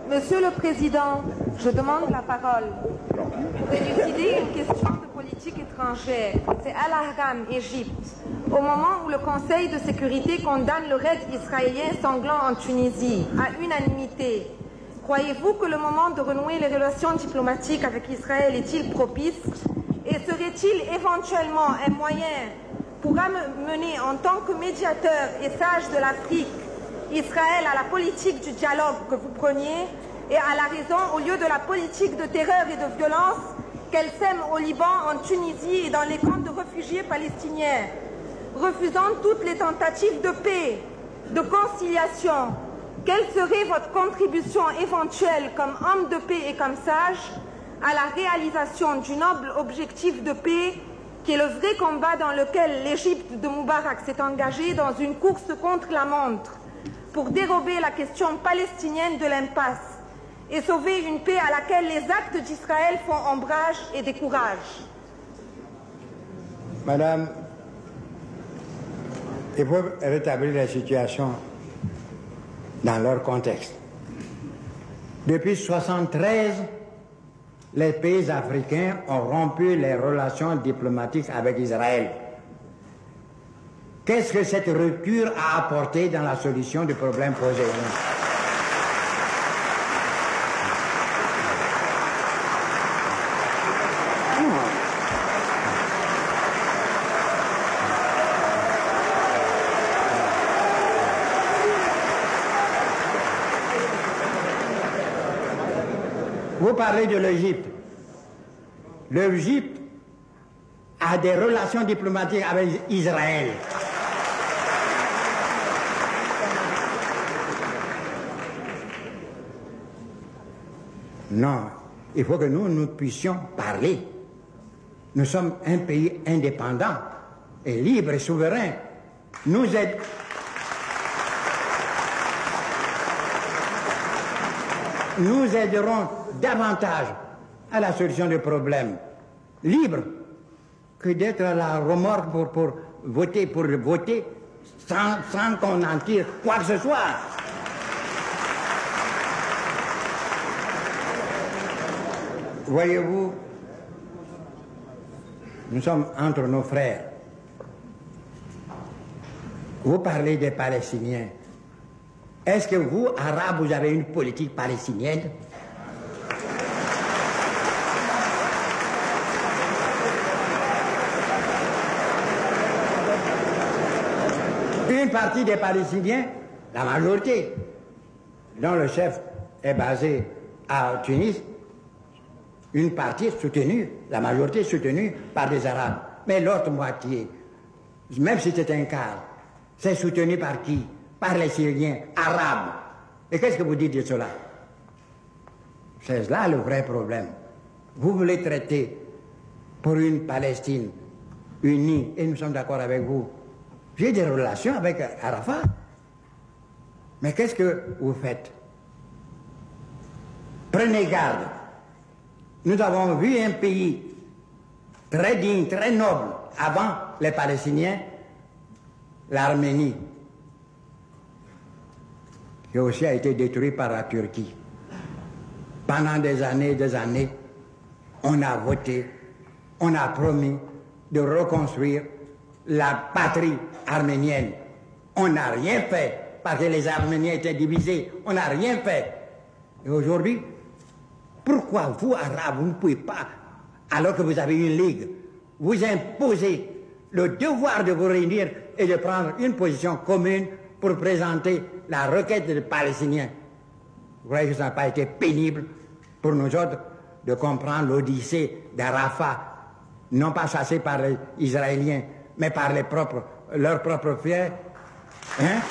Monsieur le Président, je demande la parole pour élucider une question de politique étrangère. C'est Al-Ahram, Égypte. Au moment où le Conseil de sécurité condamne le raid israélien sanglant en Tunisie à unanimité, croyez-vous que le moment de renouer les relations diplomatiques avec Israël est-il propice? Et serait-il éventuellement un moyen pour amener en tant que médiateur et sage de l'Afrique Israël à la politique du dialogue que vous preniez et à la raison au lieu de la politique de terreur et de violence qu'elle sème au Liban, en Tunisie et dans les camps de réfugiés palestiniens, refusant toutes les tentatives de paix, de conciliation? Quelle serait votre contribution éventuelle comme homme de paix et comme sage à la réalisation du noble objectif de paix qui est le vrai combat dans lequel l'Égypte de Moubarak s'est engagée dans une course contre la montre pour dérober la question palestinienne de l'impasse et sauver une paix à laquelle les actes d'Israël font ombrage et découragent? Madame, il faut rétablir la situation dans leur contexte. Depuis 1973, les pays africains ont rompu les relations diplomatiques avec Israël. Qu'est-ce que cette rupture a apporté dans la solution du problème posé? Vous parlez de l'Égypte. L'Égypte a des relations diplomatiques avec Israël. Non, il faut que nous puissions parler. Nous sommes un pays indépendant et libre et souverain. Nous aiderons davantage à la solution du problème, libre, que d'être à la remorque pour voter sans qu'on en tire quoi que ce soit. Voyez-vous, nous sommes entre nos frères. Vous parlez des Palestiniens. Est-ce que vous, Arabes, vous avez une politique palestinienne? Une partie des Palestiniens, la majorité, dont le chef est basé à Tunis, une partie soutenue, la majorité soutenue par des Arabes. Mais l'autre moitié, même si c'est un quart, c'est soutenu par qui? Par les Syriens arabes. Et qu'est-ce que vous dites de cela? C'est là le vrai problème. Vous voulez traiter pour une Palestine unie, et nous sommes d'accord avec vous. J'ai des relations avec Arafat. Mais qu'est-ce que vous faites? Prenez garde. Nous avons vu un pays très digne, très noble, avant les Palestiniens, l'Arménie, qui aussi a été détruit par la Turquie. Pendant des années, on a voté, on a promis de reconstruire la patrie arménienne. On n'a rien fait, parce que les Arméniens étaient divisés. On n'a rien fait. Et aujourd'hui, pourquoi vous, Arabes, vous ne pouvez pas, alors que vous avez une ligue, vous imposer le devoir de vous réunir et de prendre une position commune pour présenter la requête des Palestiniens? Vous voyez que ça n'a pas été pénible pour nous autres de comprendre l'odyssée d'Arafat, non pas chassé par les Israéliens, mais par leurs propres frères. Hein?